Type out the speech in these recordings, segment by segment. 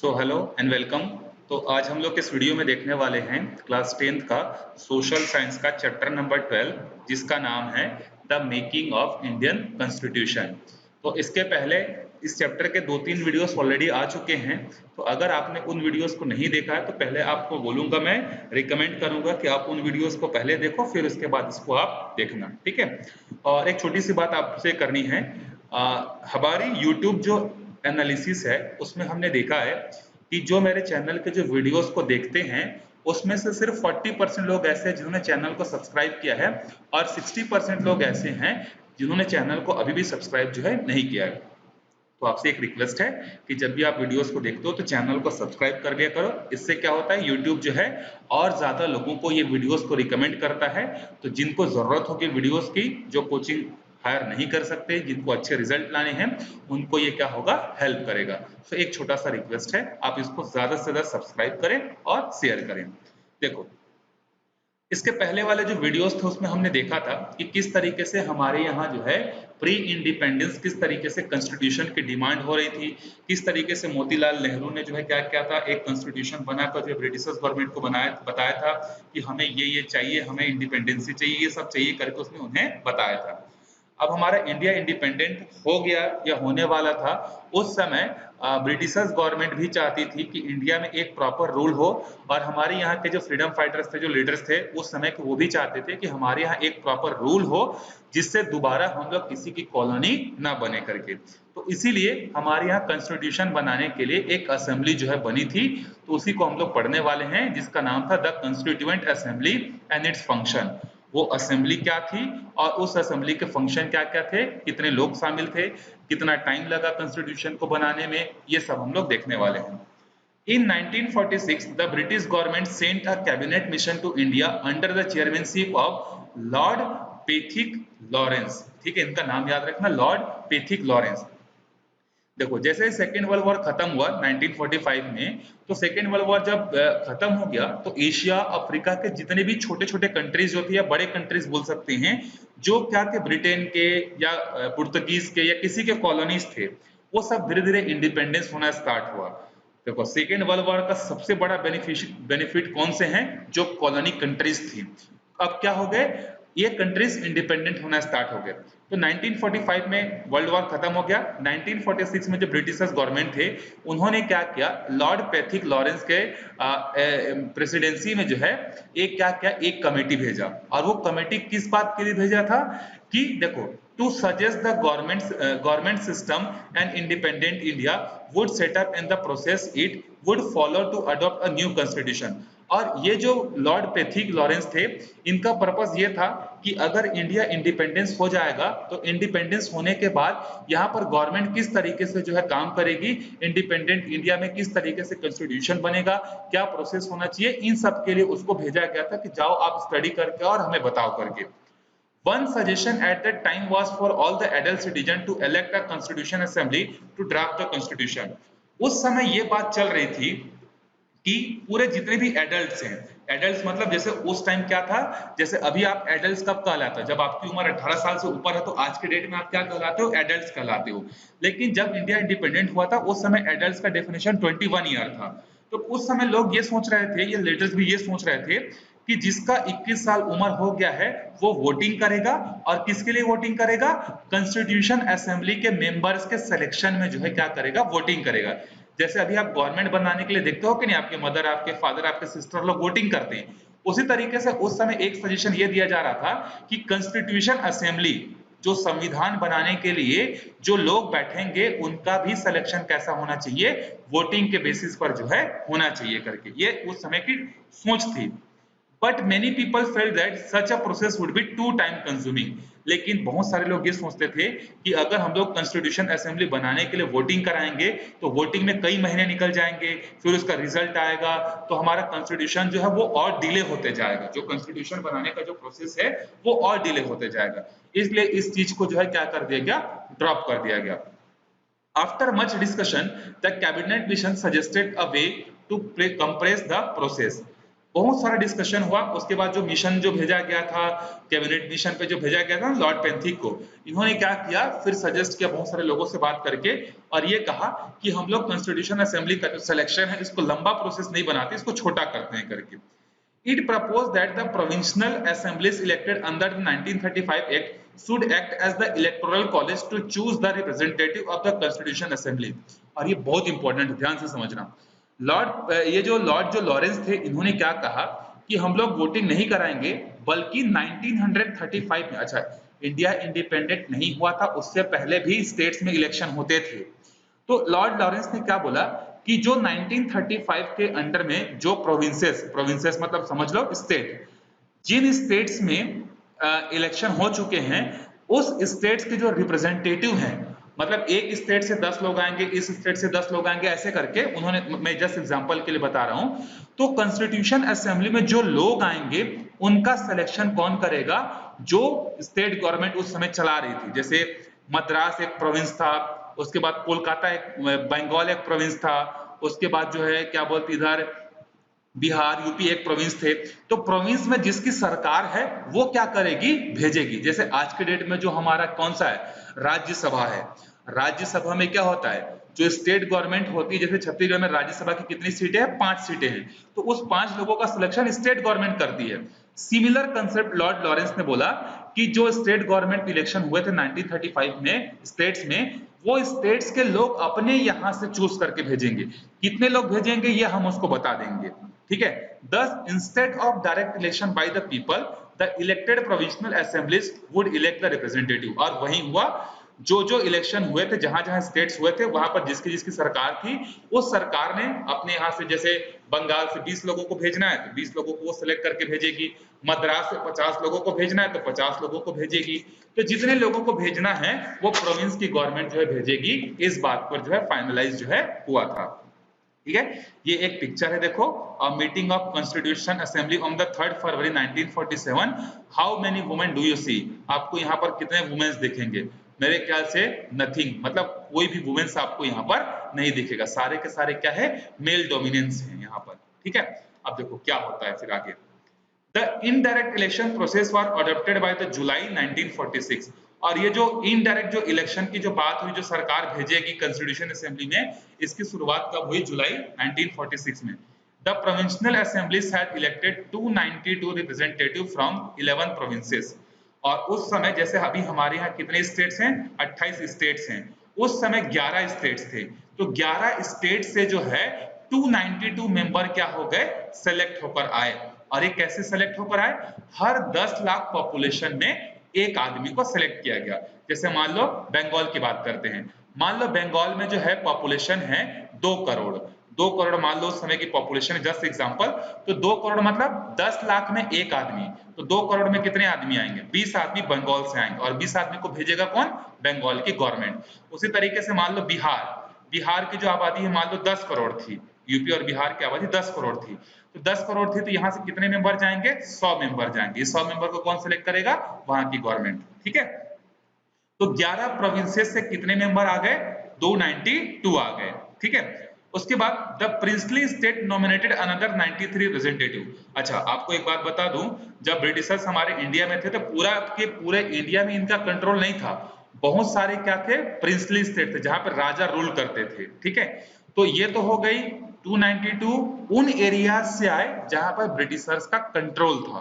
So hello and welcome. तो आज हम लोग इस वीडियो में देखने वाले हैं क्लास 10th का सोशल साइंस का चैप्टर नंबर 12 जिसका नाम है the making of Indian constitution. तो इसके पहले इस चैप्टर के 2-3 वीडियोस ऑलरेडी आ चुके हैं। तो अगर आपने उन वीडियोस को नहीं देखा है तो पहले आपको बोलूंगा, मैं रिकमेंड करूंगा कि आप उन वीडियोस को पहले देखो, फिर उसके बाद इसको आप देखना, ठीक है। और एक छोटी सी बात आपसे करनी है, हमारी यूट्यूब जो एनालिसिस है उसमें हमने देखा है कि जो मेरे चैनल के जो वीडियोस को देखते हैं उसमें से सिर्फ 40% लोग ऐसे हैं जिन्होंने चैनल को सब्सक्राइब किया है और 60% लोग ऐसे हैं जिन्होंने चैनल को अभी भी सब्सक्राइब जो है नहीं किया है। तो आपसे एक रिक्वेस्ट है कि जब भी आप वीडियोस को देखते हो तो चैनल को सब्सक्राइब कर लिया करो। इससे क्या होता है, यूट्यूब जो है और ज्यादा लोगों को ये वीडियोस को रिकमेंड करता है। तो जिनको जरूरत होगी वीडियोस की, जो कोचिंग हायर नहीं कर सकते, जिनको अच्छे रिजल्ट लाने हैं, उनको ये क्या होगा, हेल्प करेगा। तो एक छोटा सा रिक्वेस्ट है, आप इसको ज्यादा से ज्यादा सब्सक्राइब करें और शेयर करें। देखो, इसके पहले वाले जो वीडियोस थे उसमें हमने देखा था कि किस तरीके से हमारे यहाँ जो है प्री इंडिपेंडेंस, किस तरीके से कॉन्स्टिट्यूशन की डिमांड हो रही थी, किस तरीके से मोतीलाल नेहरू ने जो है क्या क्या था, एक कॉन्स्टिट्यूशन बनाकर जो ब्रिटिशर्स गवर्नमेंट को बताया था कि हमें ये चाहिए, हमें इंडिपेंडेंसी चाहिए, ये सब चाहिए करके उसने उन्हें बताया था। अब हमारा इंडिया इंडिपेंडेंट हो गया या होने वाला था, उस समय ब्रिटिशर्स गवर्नमेंट भी चाहती थी कि इंडिया में एक प्रॉपर रूल हो, और हमारे यहाँ के जो फ्रीडम फाइटर्स थे, जो लीडर्स थे उस समय के, वो भी चाहते थे कि हमारे यहाँ एक प्रॉपर रूल हो जिससे दोबारा हम लोग किसी की कॉलोनी ना बने करके। तो इसीलिए हमारे यहाँ कॉन्स्टिट्यूशन बनाने के लिए एक असेंबली जो है बनी थी। तो उसी को हम लोग पढ़ने वाले हैं, जिसका नाम था the constituent assembly and its function. वो असेंबली क्या थी और उस असेंबली के फंक्शन क्या क्या थे, कितने लोग शामिल थे, कितना टाइम लगा कॉन्स्टिट्यूशन को बनाने में, ये सब हम लोग देखने वाले हैं। In 1946, the British government sent a cabinet mission to India under the chairmanship of Lord Pethick Lawrence। ठीक है, इनका नाम याद रखना, लॉर्ड पेथिक लॉरेंस। देखो, जैसे सेकेंड वर्ल्ड वॉर खत्म हुआ 1945 में, तो सेकेंड वर्ल्ड वॉर जब खत्म हो गया तो एशिया अफ्रीका के जितने भी छोटे छोटे कंट्रीज जो थे, या बड़े कंट्रीज बोल सकते हैं, जो क्या थे ब्रिटेन के या पुर्तगीज के या किसी के कॉलोनीज थे, वो सब धीरे धीरे इंडिपेंडेंस होना स्टार्ट हुआ। देखो, सेकेंड वर्ल्ड वॉर का सबसे बड़ा बेनिफिट कौन से हैं, जो कॉलोनी कंट्रीज थी। अब क्या हो गए, ये कंट्रीज इंडिपेंडेंट होना स्टार्ट हो गए। तो 1945 में वर्ल्ड वॉर खत्म हो गया। 1946 में जो ब्रिटिशर्स गवर्नमेंट थे, उन्होंने क्या किया, लॉर्ड पैथिक लॉरेंस के प्रेसिडेंसी में जो है एक क्या किया, एक कमेटी भेजा। और वो कमेटी किस बात के लिए भेजा था कि देखो, to suggest the government system and independent India would set up in the process it would follow to adopt a new constitution. और ये जो लॉर्ड पैथिक लॉरेंस थे, इनका पर्पस ये था कि अगर इंडिया इंडिपेंडेंस हो जाएगा तो इंडिपेंडेंस होने के बाद यहाँ पर गवर्नमेंट किस तरीके से जो है काम करेगी, इंडिपेंडेंट इंडिया में किस तरीके से कॉन्स्टिट्यूशन बनेगा, क्या प्रोसेस होना चाहिए, इन सब के लिए उसको भेजा गया था कि जाओ आप स्टडी करके और हमें बताओ करके। One suggestion at that time was for all the adult citizens to elect a constitution assembly to draft the constitution। उस समय ये बात चल रही थी कि पूरे जितने भी एडल्ट्स हैं, एडल्ट्स मतलब जैसे उस टाइम क्या था, जैसे अभी आप एडल्ट्स कब कहलाते हो, जब आपकी उम्र 18 साल से ऊपर है, तो आज के डेट में आप क्या कहलाते हो, एडल्ट्स कहलाते हो। लेकिन जब इंडिया इंडिपेंडेंट हुआ था उस समय एडल्ट्स का डेफिनेशन 21 ईयर था। तो उस समय लोग ये सोच रहे थे, ये लीडर्स भी ये सोच रहे थे कि जिसका 21 साल उम्र हो गया है वो वोटिंग करेगा। और किसके लिए वोटिंग करेगा, कॉन्स्टिट्यूशन असेंबली के मेंबर्स के सिलेक्शन में जो है क्या करेगा, वोटिंग करेगा। जैसे अभी आप गवर्नमेंट बनाने के लिए देखते हो कि नहीं, आपके मदर, आपके फादर, आपके सिस्टर लोग वोटिंग करते हैं। उसी तरीके से उस समय एक सजेशन ये दिया जा रहा था कि कॉन्स्टिट्यूशन असेंबली, जो संविधान बनाने के लिए जो लोग बैठेंगे, उनका भी सिलेक्शन कैसा होना चाहिए, वोटिंग के बेसिस पर जो है होना चाहिए करके, ये उस समय की सोच थी। But many people felt that such a process would be too time consuming. लेकिन बहुत सारे लोग ये सोचते थे कि अगर हम लोग कॉन्स्टिट्यूशन असेंबली बनाने के लिए वोटिंग कराएंगे तो वोटिंग में कई महीने निकल जाएंगे, फिर उसका रिजल्ट आएगा तो हमारा कॉन्स्टिट्यूशन जो है वो और डिले होते जाएगा, जो कॉन्स्टिट्यूशन बनाने का जो प्रोसेस है वो और डिले होते जाएगा। इसलिए इस चीज को जो है क्या कर दिया गया, ड्रॉप कर दिया गया। After much discussion, the cabinet mission suggested a way to compress the process। बहुत सारा डिस्कशन हुआ। उसके बाद जो मिशन जो भेजा गया था, कैबिनेट मिशन पे जो भेजा गया था लॉर्ड पेंथिक को, इन्होंने क्या किया, फिर सजेस्ट किया बहुत सारे लोगों से बात करके, और ये कहा कि हम लोग कॉन्स्टिट्यूशन असेंबली का जो सिलेक्शन है इसको लंबा प्रोसेस नहीं बनाते, इसको छोटा करते हैं करके। It proposed that the provincial assemblies elected under the 1935 Act should act as the electoral college to choose the representative of the Constitution Assembly। और ये बहुत इंपॉर्टेंट है, ध्यान से समझना। ये जो लॉरेंस थे, इन्होंने क्या कहा कि हम लोग वोटिंग नहीं कराएंगे, बल्कि 1935 में, अच्छा इंडिया इंडिपेंडेंट नहीं हुआ था, उससे पहले भी स्टेट्स में इलेक्शन होते थे। तो लॉर्ड लॉरेंस ने क्या बोला कि जो 1935 के अंडर में जो प्रोविंसेस मतलब समझ लो स्टेट, जिन स्टेट्स में इलेक्शन हो चुके हैं, उस स्टेट्स के जो रिप्रेजेंटेटिव हैं, मतलब एक स्टेट से 10 लोग आएंगे, इस स्टेट से 10 लोग आएंगे, ऐसे करके उन्होंने, मैं जस्ट एग्जांपल के लिए बता रहा हूं। तो कॉन्स्टिट्यूशन असेंबली में जो लोग आएंगे उनका सिलेक्शन कौन करेगा, जो स्टेट गवर्नमेंट उस समय चला रही थी। जैसे मद्रास एक प्रोविंस था, उसके बाद कोलकाता एक, बंगाल एक प्रोविंस था, उसके बाद जो है क्या बोलते इधर बिहार यूपी एक प्रोविंस थे। तो प्रोविंस में जिसकी सरकार है वो क्या करेगी, भेजेगी। जैसे आज के डेट में जो हमारा कौन सा है, राज्यसभा है। राज्यसभा में क्या होता है, जो स्टेट गवर्नमेंट होती है, जैसे छत्तीसगढ़ में राज्यसभा की कितनी सीटें हैं, 5 सीटें हैं, तो उस 5 लोगों का सिलेक्शन स्टेट गवर्नमेंट करती है। सिमिलर कंसेप्ट लॉर्ड लॉरेंस ने बोला कि जो स्टेट गवर्नमेंट इलेक्शन हुए थे 1935 में स्टेट्स में, वो स्टेट्स के लोग अपने यहां से चूज करके भेजेंगे। कितने लोग भेजेंगे ये हम उसको बता देंगे, ठीक है। Thus, instead of direct election by the people, the elected provincial assemblies would elect the representative। और वही हुआ, जो इलेक्शन हुए थे, जहां स्टेट्स हुए थे, वहां पर जिसकी जिसकी सरकार थी, उस सरकार ने अपने यहां से, जैसे बंगाल से 20 लोगों को भेजना है तो 20 लोगों को वो सिलेक्ट करके भेजेगी, मद्रास से 50 लोगों को भेजना है तो 50 लोगों को भेजेगी। तो जितने लोगों को भेजना है वो प्रोविंस की गवर्नमेंट जो है भेजेगी। इस बात पर जो है फाइनलाइज जो है हुआ था, ठीक है। ये एक पिक्चर है, देखो, meeting of constitution assembly on the 3 February 1947। How many women do you see, आपको यहाँ पर कितने वुमेन्स दिखेंगे, मेरे ख्याल से नथिंग, मतलब कोई भी वुमेन्स आपको यहाँ पर नहीं दिखेगा, सारे के सारे क्या है, मेल डोमिनेंस है यहाँ पर, ठीक है। अब देखो क्या होता है फिर आगे। The indirect election process was adopted by the July 1946। और ये जो इनडायरेक्ट जो इलेक्शन की जो बात हुई, जो सरकार भेजेगी कॉन्स्टिट्यूशन असेंबली में, इसकी शुरुआत कब हुई, जुलाई 1946 में। The provincial assemblies had elected 292 representatives from 11 provinces। और उस समय, जैसे अभी हमारे यहाँ कितने स्टेट्स हैं, 28 स्टेट्स हैं, उस समय 11 स्टेट्स थे। तो 11 स्टेट से जो है 292 मेंबर क्या हो गए, सेलेक्ट होकर आए। और ये कैसे सेलेक्ट होकर आए, हर 10 लाख पॉपुलेशन में एक आदमी को सेलेक्ट किया गया। जैसे मान लो बंगाल की बात करते हैं, मान लो बंगाल में जो है पॉपुलेशन है 2 करोड़, 2 करोड़ मान लो उस समय की पॉपुलेशन है, जस्ट एग्जांपल। तो 2 करोड़ मतलब 10 लाख में एक आदमी, तो 2 करोड़ में कितने आदमी आएंगे, 20 आदमी बंगाल से आएंगे, और 20 आदमी को भेजेगा कौन, बंगाल की गवर्नमेंट। उसी तरीके से मान लो बिहार की जो आबादी है मान लो 10 करोड़ थी, यूपी और बिहार की आबादी 10 करोड़ थी, तो 10 करोड़ थी, तो यहाँ से कितने मेंबर जाएंगे, 100 मेंबर जाएंगे। 100 मेंबर को कौन सिलेक्ट करेगा, वहां की गवर्नमेंट, ठीक है। तो 11 प्रोविंसेस से कितने मेंबर आ गए, 292 आ गए, ठीक है। उसके बाद the princely state nominated another 93 representative. अच्छा आपको एक बात बता दूं, जब ब्रिटिशर्स हमारे इंडिया में थे तो पूरे इंडिया में इनका कंट्रोल नहीं था। बहुत सारे क्या थे, प्रिंसली स्टेट थे, जहां पर राजा रूल करते थे, ठीक है। तो ये तो हो गई 292 उन एरिया से आए जहां पर ब्रिटिशर्स का कंट्रोल था।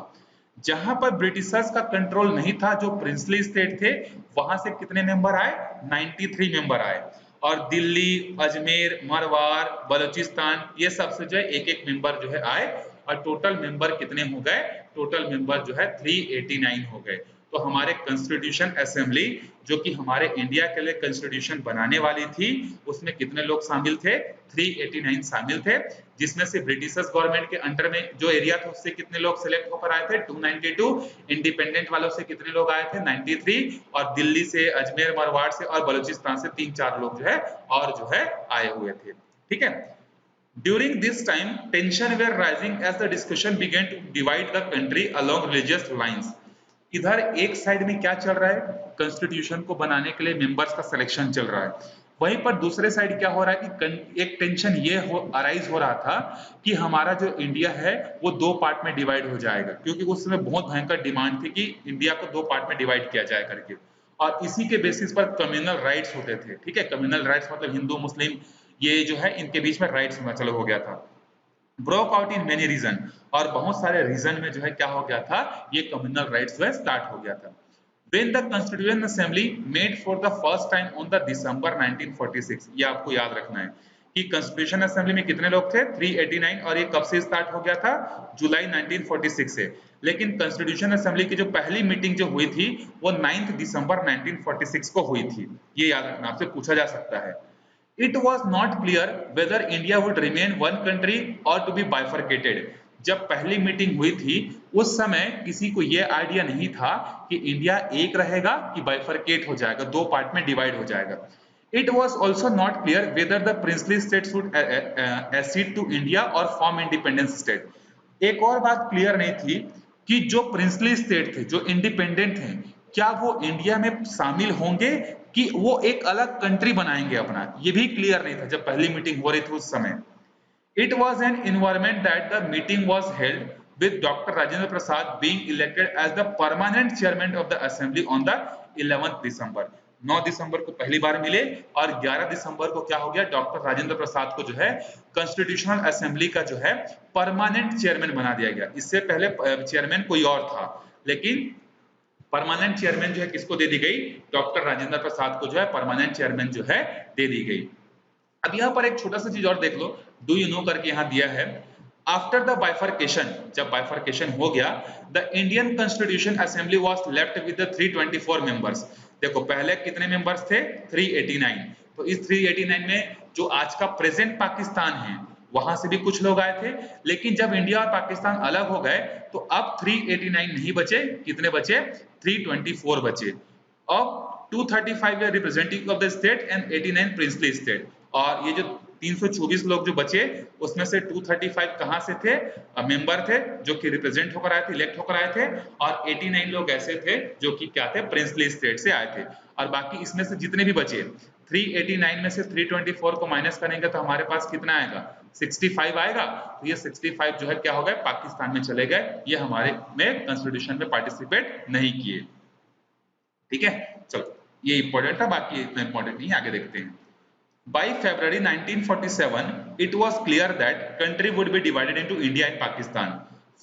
जहां पर ब्रिटिशर्स का कंट्रोल नहीं था, जो प्रिंसली स्टेट थे, वहां से कितने मेंबर आए, 93 मेंबर आए। और दिल्ली, अजमेर, मरवार, बलूचिस्तान, ये सबसे जो है एक एक मेंबर जो है आए, और टोटल मेंबर कितने हो गए, टोटल मेंबर जो है 389 हो गए। तो हमारे कॉन्स्टिट्यूशन असेंबली जो कि हमारे इंडिया के लिए कॉन्स्टिट्यूशन बनाने वाली थी, उसमें कितने लोग शामिल थे, 389 शामिल थे, जिसमें से ब्रिटिशर्स गवर्नमेंट के अंडर में जो एरिया था उससे कितने लोग सिलेक्ट होकर आए थे, 292, इंडिपेंडेंट वालों से कितने लोग आए थे, 93, और दिल्ली से, अजमेर, मरवाड़ से और बलूचिस्तान से 3-4 लोग जो है और जो है आए हुए थे, ठीक है। During this time, tension were rising as the discussion began to divide the country along religious lines। इधर एक साइड में क्या चल रहा है, कॉन्स्टिट्यूशन को बनाने के लिए मेंबर्स का सिलेक्शन चल रहा है, वहीं पर दूसरे साइड क्या हो रहा है कि एक टेंशन ये अराइज हो रहा था कि हमारा जो इंडिया है वो दो पार्ट में डिवाइड हो जाएगा, क्योंकि उस समय बहुत भयंकर डिमांड थी कि इंडिया को दो पार्ट में डिवाइड किया जाए करके, और इसी के बेसिस पर कम्युनल राइट्स होते थे। ठीक है, कम्युनल राइट्स मतलब हिंदू मुस्लिम ये जो है इनके बीच में राइट्स होना चालू हो गया था, broke out in many region, और बहुत सारे रीजन में जो है क्या हो गया था, ये कम्युनल राइट्स जो है स्टार्ट हो गया था। When the Constituent Assembly met for the first time on the December 1946, ये आपको याद रखना है कि कॉन्स्टिट्यूशन असेंबली में कितने लोग थे, 389, और ये कब से स्टार्ट हो गया था, जुलाई 1946 से। लेकिन कॉन्स्टिट्यूशन असेंबली की जो पहली मीटिंग जो हुई थी वो 9 दिसंबर 1946 को हुई थी, ये याद रखना, आपसे पूछा जा सकता है। It was not clear whether India would remain one country or to be bifurcated. जब पहली मीटिंग हुई थी उस समय किसी को यह आइडिया नहीं था कि इंडिया एक रहेगा कि बाइफरकेट हो जाएगा, दो पार्ट में डिवाइड हो जाएगा। It was also not clear whether the princely states would accede to India or form independent state. एक और बात क्लियर नहीं थी कि जो प्रिंसली स्टेट थे, जो इंडिपेंडेंट हैं, क्या वो इंडिया में शामिल होंगे कि वो एक अलग कंट्री बनाएंगे अपना, ये भी क्लियर नहीं था जब पहली मीटिंग हो रही थी उस समय। It was an environment that the meeting was held with Dr. Rajendra Prasad being elected as the permanent chairman of the assembly on the 11th December. 9 दिसंबर को पहली बार मिले और 11 दिसंबर को क्या हो गया, डॉक्टर राजेंद्र प्रसाद को जो है कॉन्स्टिट्यूशनल असेंबली का जो है परमानेंट चेयरमैन बना दिया गया। इससे पहले चेयरमैन कोई और था, लेकिन परमानेंट चेयरमैन जो है किसको दे दी गई, डॉक्टर राजेंद्र प्रसाद को जो है परमानेंट चेयरमैन जो है दे दी गई। अब यहाँ पर एक छोटा सा चीज और देख लो, डू यू नो करके यहाँ दिया है, आफ्टर द बाइफरकेशन, जब बाइफरकेशन हो गया, the Indian constitution assembly was left with the 324 members. देखो पहले कितने मेंबर्स थे, 389, तो इस 389 में जो आज का प्रेजेंट पाकिस्तान है वहां से भी कुछ लोग आए थे, लेकिन जब इंडिया और पाकिस्तान अलग हो गए तो अब 389 नहीं बचे, कितने बचे, 324 बचे। अब 235 are representative of the state and 89 princely state, और ये जो 324 लोग जो बचे उसमें से 235 कहां से थे, मेंबर थे जो कि रिप्रेजेंट होकर आए थे, इलेक्ट होकर आए थे, और 89 लोग ऐसे थे जो कि क्या थे, प्रिंसली स्टेट से आए थे। और बाकी इसमें से जितने भी बचे 389 में से 324 को माइनस करेंगे तो हमारे पास कितना आएगा, 65 आएगा। तो ये 65 जो है क्या हो गए, पाकिस्तान में चले गए, ये हमारे में कॉन्स्टिट्यूशन में पार्टिसिपेट नहीं किए। ठीक है, चलो ये इंपॉर्टेंट था, बाकी इतना इंपॉर्टेंट नहीं, आगे देखते हैं। By February 1947, it was clear that country would be divided into India and Pakistan.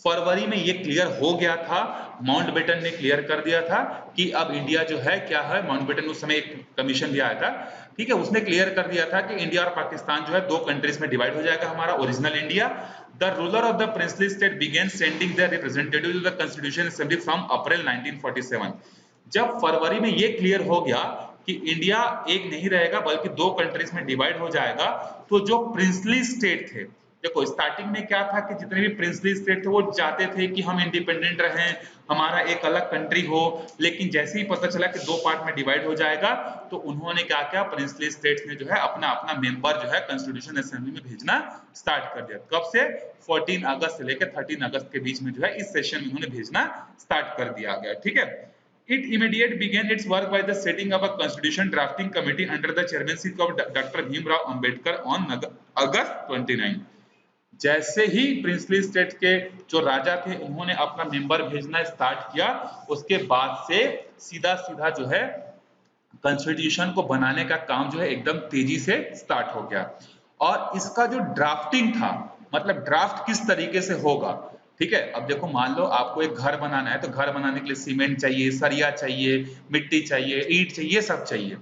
फरवरी में ये क्लियर हो गया था, माउंटबेटन ने क्लियर कर दिया था कि अब इंडिया जो है क्या है, माउंटबेटन उस समय एक कमीशन भी आया था, ठीक है, उसने क्लियर कर दिया था कि इंडिया और पाकिस्तान जो है दो कंट्रीज में डिवाइड हो जाएगा, हमारा original India. The ruler of the princely state began sending their representative to the constitution assembly from April 1947। जब फरवरी में ये क्लियर हो गया कि इंडिया एक नहीं रहेगा बल्कि दो कंट्रीज में डिवाइड हो जाएगा, तो जो प्रिंसली स्टेट थे, देखो स्टार्टिंग में क्या था कि जितने भी प्रिंसली स्टेट थे वो चाहते थे कि हम इंडिपेंडेंट रहें, हमारा एक अलग कंट्री हो, लेकिन जैसे ही पता चला कि दो पार्ट में डिवाइड हो जाएगा तो उन्होंने क्या किया, प्रिंसली स्टेट्स ने जो है अपना अपना मेंबर जो है कॉन्स्टिट्यूशन असेंबली में भेजना स्टार्ट कर दिया। कब से, 14 अगस्त से लेकर 13 अगस्त के बीच में जो है इस सेशन में उन्होंने भेजना स्टार्ट कर दिया गया। ठीक है, It immediately began its work by the setting up a constitution drafting committee under the chairmanship of Dr. Bhim Rao Ambedkar on August 29। जैसे ही प्रिंसली स्टेट के जो राजा थे उन्होंने अपना मेंबर भेजना स्टार्ट किया, उसके बाद से सीधा सीधा जो है कॉन्स्टिट्यूशन को बनाने का काम जो है एकदम तेजी से स्टार्ट हो गया। और इसका जो ड्राफ्टिंग था, मतलब ड्राफ्ट किस तरीके से होगा, ठीक है, अब देखो मान लो आपको एक घर बनाना है तो घर बनाने के लिए सीमेंट चाहिए, सरिया चाहिए, मिट्टी चाहिए, ईंट चाहिए, ये सब चाहिए,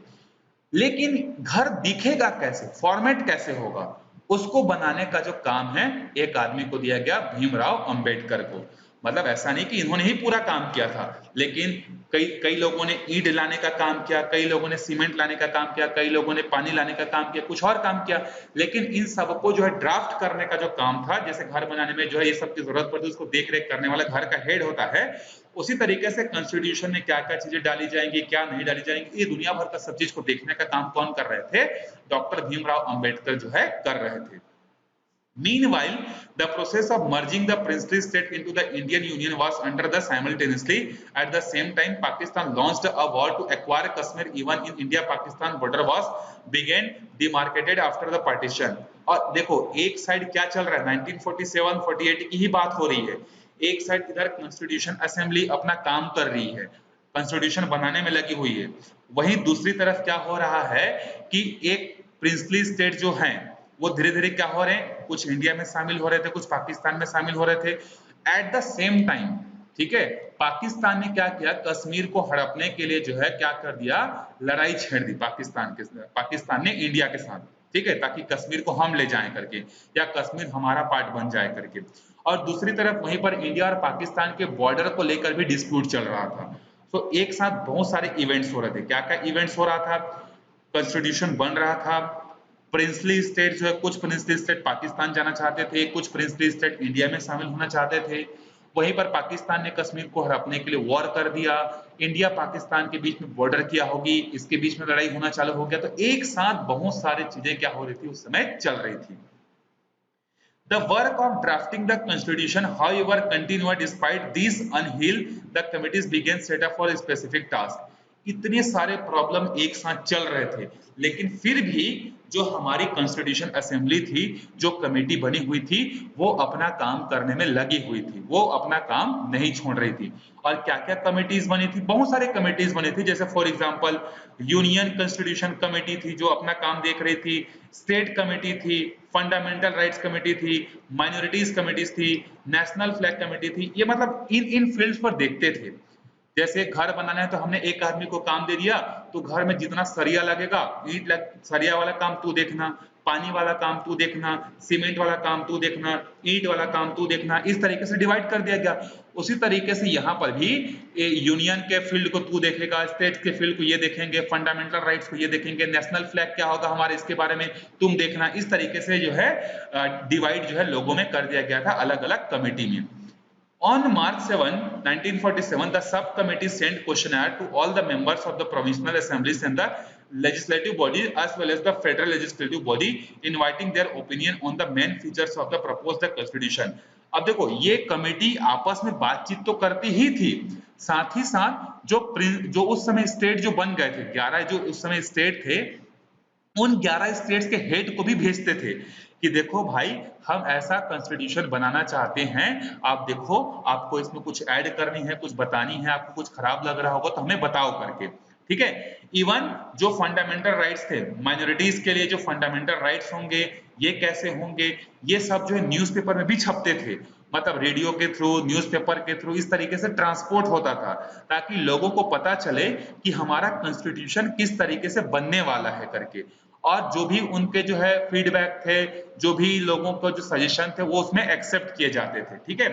लेकिन घर दिखेगा कैसे, फॉर्मेट कैसे होगा, उसको बनाने का जो काम है एक आदमी को दिया गया, भीमराव अंबेडकर को। मतलब ऐसा नहीं कि इन्होंने ही पूरा काम किया था, लेकिन कई कई लोगों ने ईंट लाने का काम किया, कई लोगों ने सीमेंट लाने का काम किया, कई लोगों ने पानी लाने का काम किया, कुछ और काम किया, लेकिन इन सबको जो है ड्राफ्ट करने का जो काम था, जैसे घर बनाने में जो है ये सब की जरूरत पड़ती है, उसको देख रेख करने वाला घर का हेड होता है, उसी तरीके से कॉन्स्टिट्यूशन में क्या क्या चीजें डाली जाएंगी, क्या नहीं डाली जाएंगी, ये दुनिया भर का सब चीज को देखने का काम कौन कर रहे थे, डॉक्टर भीमराव अंबेडकर जो है कर रहे थे। Meanwhile, the process of merging the princely state into the Indian Union was under the simultaneously. At the same time, Pakistan launched a war to acquire Kashmir. Even in India-Pakistan border was began demarcated after the partition. और देखो एक side क्या चल रहा है, 1947-48 की ही बात हो रही है, एक साइड इधर कॉन्स्टिट्यूशन असेंबली अपना काम कर रही है, कॉन्स्टिट्यूशन बनाने में लगी हुई है, वहीं दूसरी तरफ क्या हो रहा है कि एक प्रिंसली स्टेट जो हैं वो धीरे धीरे क्या हो रहे हैं, कुछ इंडिया में शामिल हो रहे थे, कुछ पाकिस्तान में शामिल हो रहे थे। एट द सेम टाइम, ठीक है, पाकिस्तान ने क्या किया, कश्मीर को हड़पने के लिए जो है क्या कर दिया, लड़ाई छेड़ दी पाकिस्तान ने इंडिया के साथ, ठीक है, ताकि कश्मीर को हम ले जाएं करके, या कश्मीर हमारा पार्ट बन जाए करके। और दूसरी तरफ वहीं पर इंडिया और पाकिस्तान के बॉर्डर को लेकर भी डिस्प्यूट चल रहा था। तो एक साथ बहुत सारे इवेंट्स हो रहे थे। क्या क्या इवेंट्स हो रहा था, कॉन्स्टिट्यूशन बन रहा था, प्रिंसली स्टेट जो है, कुछ प्रिंसली स्टेट पाकिस्तान जाना चाहते थे, कुछ प्रिंसली स्टेट इंडिया में शामिल होना चाहते थे। वहीं पर पाकिस्तान ने कश्मीर को हड़पने के लिए वॉर कर दिया, इंडिया पाकिस्तान के बीच में बॉर्डर क्या होगी, इसके बीच में लड़ाई होना चालू हो गया। तो एक साथ बहुत सारी चीजें क्या हो रही थी, उस समय चल रही थी। The work of drafting the constitution, however, continued despite these unheal. The committees began set up for specific task. इतने सारे प्रॉब्लम एक साथ चल रहे थे, लेकिन फिर भी जो हमारी कॉन्स्टिट्यूशन असेंबली थी, जो कमेटी बनी हुई थी, वो अपना काम करने में लगी हुई थी, वो अपना काम नहीं छोड़ रही थी। और क्या क्या कमेटीज बनी थी, बहुत सारे कमेटीज बनी थी। जैसे for example union constitution committee थी जो अपना काम देख रही थी, स्टेट कमेटी थी, फंडामेंटल राइट्स कमेटी थी, माइनॉरिटीज कमेटीज थी, नेशनल फ्लैग कमेटी थी। ये मतलब इन फील्ड्स पर देखते थे। जैसे घर बनाना है तो हमने एक आदमी को काम दे दिया, तो घर में जितना सरिया लगेगा, सरिया वाला काम तू देखना, पानी वाला काम तू देखना, सीमेंट वाला काम तू देखना, ईंट वाला काम तू देखना, इस तरीके से डिवाइड कर दिया गया। उसी तरीके से यहाँ पर भी यूनियन के फील्ड को तू देखेगा, स्टेट के फील्ड को ये देखेंगे, फंडामेंटल राइट्स को ये देखेंगे, नेशनल फ्लैग क्या होगा हमारे, इसके बारे में तुम देखना। इस तरीके से जो है डिवाइड जो है लोगों में कर दिया गया था अलग अलग कमेटी में। On March 7, 1947, the subcommittee sent questionnaire to all the members of the provincial assemblies and the legislative body as well as the federal legislative body, inviting their opinion on the main features of the proposed constitution. अब देखो ये committee आपस में बातचीत तो करती ही थी, साथ ही साथ जो उस समय स्टेट जो बन गए थे, 11 जो उस समय स्टेट थे, उन 11 स्टेट्स के हेड को भी भेजते थे कि देखो भाई हम ऐसा कॉन्स्टिट्यूशन बनाना चाहते हैं, आप देखो आपको इसमें कुछ ऐड करनी है, कुछ बतानी है, आपको कुछ खराब लग रहा होगा तो हमें बताओ करके, ठीक है। इवन जो फंडामेंटल राइट्स थे, माइनॉरिटीज के लिए जो फंडामेंटल राइट्स होंगे, ये कैसे होंगे, ये सब जो है न्यूज़पेपर में भी छपते थे, मतलब रेडियो के थ्रू, न्यूज़पेपर के थ्रू, इस तरीके से ट्रांसपोर्ट होता था ताकि लोगों को पता चले कि हमारा कॉन्स्टिट्यूशन किस तरीके से बनने वाला है करके। और जो भी उनके जो है फीडबैक थे, जो भी लोगों को जो सजेशन थे, वो उसमें एक्सेप्ट किए जाते थे, ठीक है।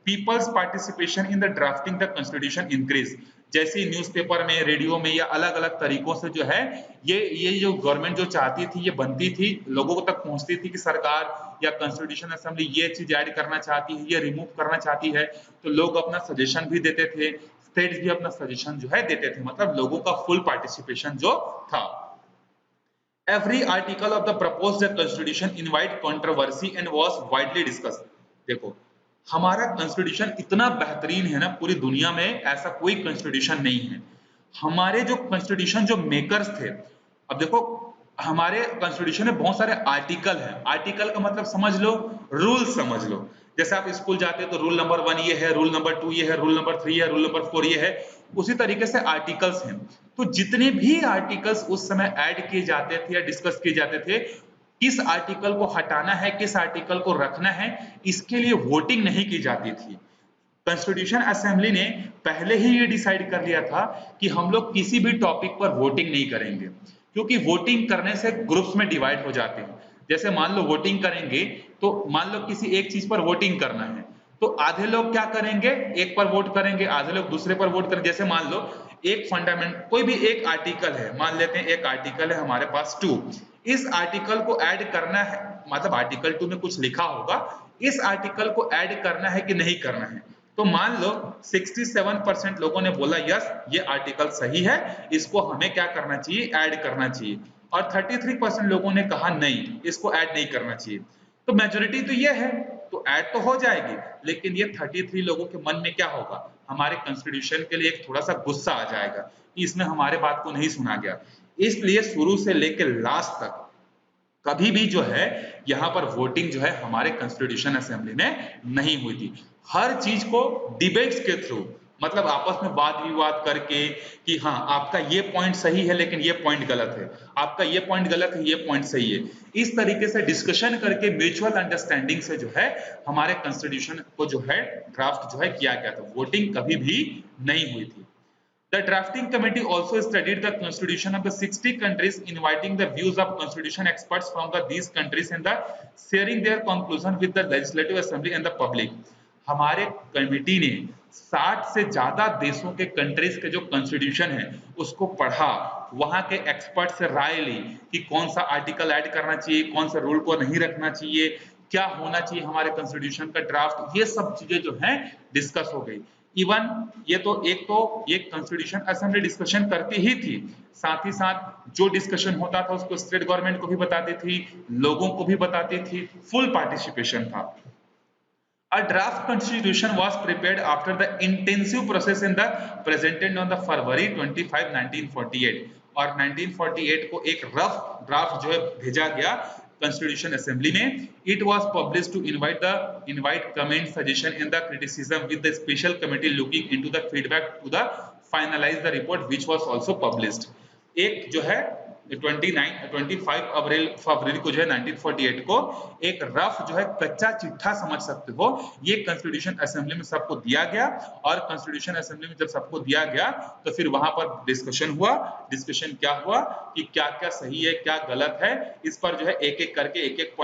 Peoples participation in the drafting the constitution increase. जैसे न्यूज़पेपर में, रेडियो में या अलग अलग तरीकों से जो है ये जो गवर्नमेंट जो चाहती थी, ये बनती थी, लोगों तक पहुंचती थी कि सरकार या कॉन्स्टिट्यूशन असेंबली ये चीज ऐड करना चाहती है, ये रिमूव करना चाहती है, तो लोग अपना सजेशन भी देते थे, स्टेट्स भी अपना सजेशन जो है देते थे, मतलब लोगों का फुल पार्टिसिपेशन जो था। Every article of the proposed constitution invite controversy and was widely discussed. देखो हमारा कॉन्स्टिट्यूशन इतना बेहतरीन है ना, पूरी दुनिया में ऐसा कोई कॉन्स्टिट्यूशन नहीं है। हमारे जो कॉन्स्टिट्यूशन जो मेकर्स थे, अब देखो हमारे कॉन्स्टिट्यूशन में बहुत सारे आर्टिकल हैं, आर्टिकल का मतलब समझ लो, रूल समझ लो। जैसे आप स्कूल जाते हो तो रूल नंबर 1 ये है, रूल नंबर 2 ये है, रूल नंबर 3 है, रूल नंबर 4 ये है, उसी तरीके से आर्टिकल्स हैं। तो जितने भी आर्टिकल्स उस समय ऐड किए जाते थे या डिस्कस किए जाते थे, किस आर्टिकल को हटाना है, किस आर्टिकल को रखना है, इसके लिए वोटिंग नहीं की जाती थी। कॉन्स्टिट्यूशन असेंबली ने पहले ही ये डिसाइड कर लिया था कि हम लोग किसी भी टॉपिक पर वोटिंग नहीं करेंगे, क्योंकि वोटिंग करने से ग्रुप्स में डिवाइड हो जाते हैं। जैसे मान लो वोटिंग करेंगे, तो मान लो किसी एक चीज पर वोटिंग करना है, तो आधे लोग क्या करेंगे, एक पर वोट करेंगे, आधे लोग दूसरे पर वोट करेंगे। जैसे मान लो एक फंडामेंट कोई भी एक आर्टिकल है, मान लेते हैं एक आर्टिकल है हमारे पास 2, इस आर्टिकल को ऐड करना है, मतलब आर्टिकल 2 में कुछ लिखा होगा, इस आर्टिकल को ऐड करना है कि नहीं करना है। तो मान लो 67% लोगों ने बोला यस ये आर्टिकल सही है, इसको हमें क्या करना चाहिए, ऐड करना चाहिए, और 33% लोगों ने कहा नहीं इसको ऐड नहीं करना चाहिए। तो मेजोरिटी तो ये है, तो ऐड तो हो जाएगी, लेकिन ये 33 लोगों के मन में क्या होगा, हमारे कॉन्स्टिट्यूशन के लिए एक थोड़ा सा गुस्सा आ जाएगा कि इसमें हमारे बात को नहीं सुना गया। इसलिए शुरू से लेकर लास्ट तक कभी भी जो है यहाँ पर वोटिंग जो है हमारे कॉन्स्टिट्यूशन असेंबली में नहीं हुई थी। हर चीज को डिबेट्स के थ्रू, मतलब आपस में वाद विवाद करके कि हाँ आपका ये पॉइंट सही है लेकिन ये पॉइंट गलत है, आपका ये पॉइंट गलत है ये पॉइंट सही है, इस तरीके से डिस्कशन करके म्यूचुअल अंडरस्टैंडिंग से जो है हमारे कॉन्स्टिट्यूशन को जो है ड्राफ्ट जो है किया गया था। वोटिंग कभी भी नहीं हुई थी। The drafting committee also studied the constitution of the 60 countries, inviting the views of constitution experts from these countries and sharing their conclusion with the legislative assembly and the public. हमारे committee ने 60 से ज्यादा देशों के countries के जो constitution है उसको पढ़ा, वहां के एक्सपर्ट से राय ली कि कौन सा आर्टिकल ऐड करना चाहिए, कौन सा रूल को नहीं रखना चाहिए, क्या होना चाहिए हमारे कॉन्स्टिट्यूशन का ड्राफ्ट, ये सब चीजें जो है डिस्कस हो गई। इवन ये तो एक कॉन्स्टिट्यूशन असेंबली डिस्कशन करती ही थी, साथ ही साथ जो डिस्कशन होता था उसको स्टेट गवर्नमेंट को भी बताती थी, लोगों को भी बताती थी, फुल पार्टिसिपेशन था। A draft constitution was prepared after the intensive process in the presented on the February 25, 1948 और 1948 को एक रफ ड्राफ्ट जो है भेजा गया Constitution Assembly में। It was published to invite comment, suggestion and the criticism with the special committee looking into the feedback to the finalize the report which was also published। एक जो है 25 फरवरी को जो है 1948 को एक रफ जो है कच्चा चिट्ठा समझ सकते हो, ये कॉन्स्टिट्यूशन असेंबली में सबको दिया गया। और कॉन्स्टिट्यूशन असेंबली में जब सबको दिया गया तो फिर वहां पर डिस्कशन हुआ। डिस्कशन क्या हुआ कि क्या क्या सही है क्या गलत है, इस पर जो है एक एक करके एक एक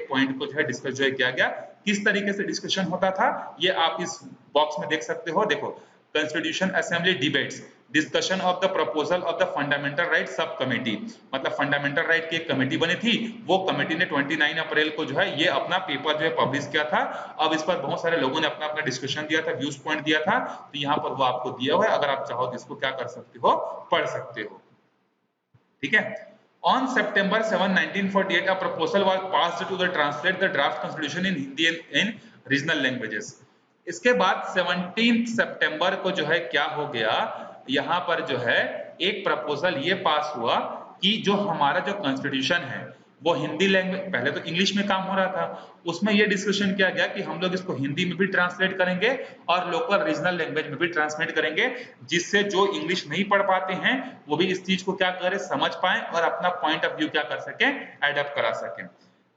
पॉइंट को जो है डिस्कस जो है किया गया। किस तरीके से डिस्कशन होता था ये आप इस बॉक्स में देख सकते हो। देखो, constitution assembly debates, discussion of the proposal of the fundamental right sub committee, मतलब फंडामेंटल राइट की एक कमेटी बनी थी, वो कमेटी ने 29 अप्रैल को जो है ये अपना पेपर जो है पब्लिश किया था। अब इस पर बहुत सारे लोगों ने अपना अपना डिस्कशन दिया था, व्यूज पॉइंट दिया था, तो यहाँ पर वो आपको दिया हुआ है, अगर आप चाहो तो इसको क्या कर सकते हो, पढ़ सकते हो। ठीक है। On September 7, 1948, a proposal was passed to the translate the draft constitution in Hindi and in regional languages। इसके बाद 17 सितंबर को जो है क्या हो गया, यहाँ पर जो है एक प्रपोजल ये पास हुआ कि जो हमारा जो कॉन्स्टिट्यूशन है वो हिंदी लैंग्वेज, पहले तो इंग्लिश में काम हो रहा था, उसमें ये डिस्कशन किया गया कि हम लोग इसको हिंदी में भी ट्रांसलेट करेंगे और लोकल रीजनल लैंग्वेज में भी ट्रांसलेट करेंगे, जिससे जो इंग्लिश नहीं पढ़ पाते हैं वो भी इस चीज को क्या करें, समझ पाए और अपना पॉइंट ऑफ व्यू क्या कर सकें, एडप्ट करा सकें।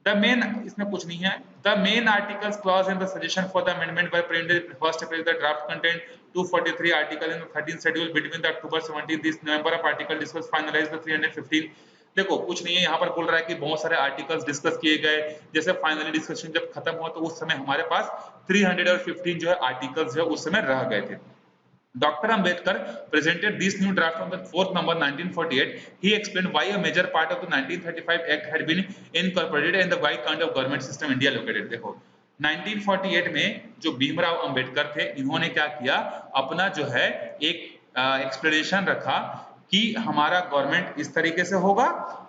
The main, इसमें कुछ नहीं है। The main articles clause in the suggestion for the amendment by printed 1st April, the draft contained 243 article in the 13th schedule between the October 17 this November of article discussed finalized the 315। देखो कुछ नहीं है, यहाँ पर बोल रहा है कि बहुत सारे आर्टिकल्स डिस्कस किए गए, जैसे फाइनली डिस्कशन जब खत्म हुआ तो उस समय हमारे पास 315 जो है आर्टिकल्स जो उस समय रह गए थे। Dr. Ambedkar presented this new draft on the 4th November 1948. He explained why a major part of the 1935 Act had been incorporated and the why kind of government system India located। देखो 1948 में जो भीमराव अंबेडकर थे, इन्होंने क्या किया, अपना जो है एक एक्सप्लेनेशन रखा कि हमारा गवर्नमेंट इस तरीके से होगा,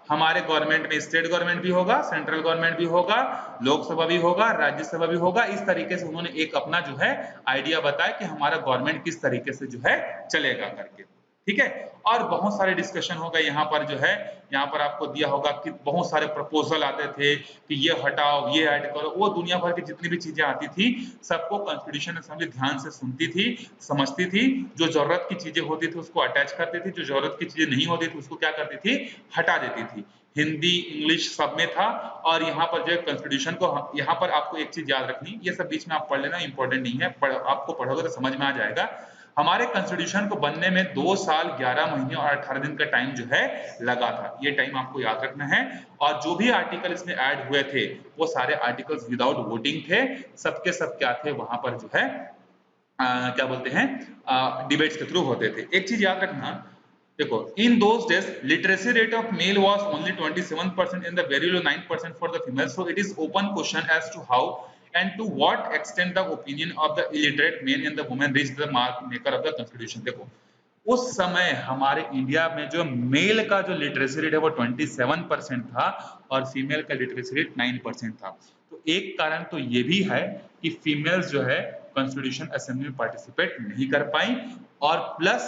हमारे गवर्नमेंट में स्टेट गवर्नमेंट भी होगा, सेंट्रल गवर्नमेंट भी होगा, लोकसभा भी होगा, राज्यसभा भी होगा। इस तरीके से उन्होंने एक अपना जो है आइडिया बताया कि हमारा गवर्नमेंट किस तरीके से जो है चलेगा करके। ठीक है। और बहुत सारे डिस्कशन हो गए यहाँ पर जो है, यहाँ पर आपको दिया होगा कि बहुत सारे प्रपोजल आते थे कि ये हटाओ ये ऐड करो, वो दुनिया भर की जितनी भी चीजें आती थी सबको कॉन्स्टिट्यूशन असेंबली ध्यान से सुनती थी, समझती थी, जो जरूरत की चीजें होती थी उसको अटैच करती थी, जो जरूरत की चीजें नहीं होती थी उसको क्या करती थी, हटा देती थी। हिंदी इंग्लिश सब में था। और यहाँ पर जो है कॉन्स्टिट्यूशन को, यहाँ पर आपको एक चीज याद रखनी, ये सब बीच में आप पढ़ लेना, इंपॉर्टेंट नहीं है, आपको पढ़ोगे तो समझ में आ जाएगा। हमारे कॉन्स्टिट्यूशन को बनने में 2 साल 11 महीने और 18 दिन का टाइम जो है लगा था, ये टाइम आपको याद रखना है। और जो भी आर्टिकल इसमें ऐड हुए थे वो सारे आर्टिकल्स विदाउट वोटिंग थे, सबके सब क्या थे वहां पर जो है क्या बोलते हैं, डिबेट्स के थ्रू होते थे। एक चीज याद रखना, देखो in those days literacy rate of male was only 27% and the very low 9% for the female, so it is open question as to how and to what extent the opinion of the illiterate men and the women reached the mark maker of the constitution। देखो उस समय हमारे India में जो mail का जो literacy rate है वो 27% था और फीमेल का लिटरेसी रेट 9% था। तो एक कारण तो ये भी है कि फीमेल्स जो है कॉन्स्टिट्यूशन असेंबली में पार्टिसिपेट नहीं कर पाई, और प्लस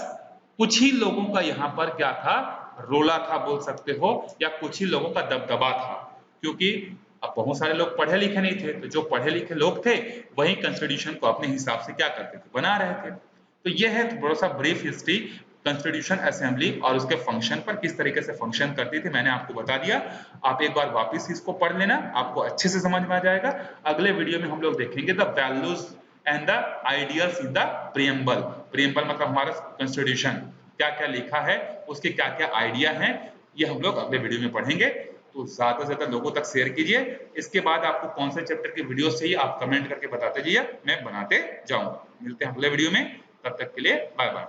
कुछ ही लोगों का यहाँ पर क्या था, रोला था बोल सकते हो, या कुछ ही लोगों का दबदबा था, क्योंकि अब बहुत सारे लोग पढ़े लिखे नहीं थे, तो जो पढ़े लिखे लोग थे वही कॉन्स्टिट्यूशन को अपने हिसाब से क्या करते थे, बना रहे थे। तो यह है थोड़ा सा ब्रीफ हिस्ट्री कॉन्स्टिट्यूशन असेंबली और उसके फंक्शन पर, किस तरीके से फंक्शन करती थी मैंने आपको बता दिया। आप एक बार वापस इसको पढ़ लेना, आपको अच्छे से समझ में आ जाएगा। अगले वीडियो में हम लोग देखेंगे the values and the ideals in the preamble. Preamble मतलब हमारा कॉन्स्टिट्यूशन क्या क्या लिखा है, उसके क्या क्या आइडिया हैं, ये हम लोग अगले वीडियो में पढ़ेंगे। तो ज्यादा से ज्यादा लोगों तक शेयर कीजिए। इसके बाद आपको कौन से चैप्टर की वीडियो चाहिए आप कमेंट करके बताते जाइए, मैं बनाते जाऊंगा। मिलते हैं अगले वीडियो में, तब तक के लिए बाय बाय।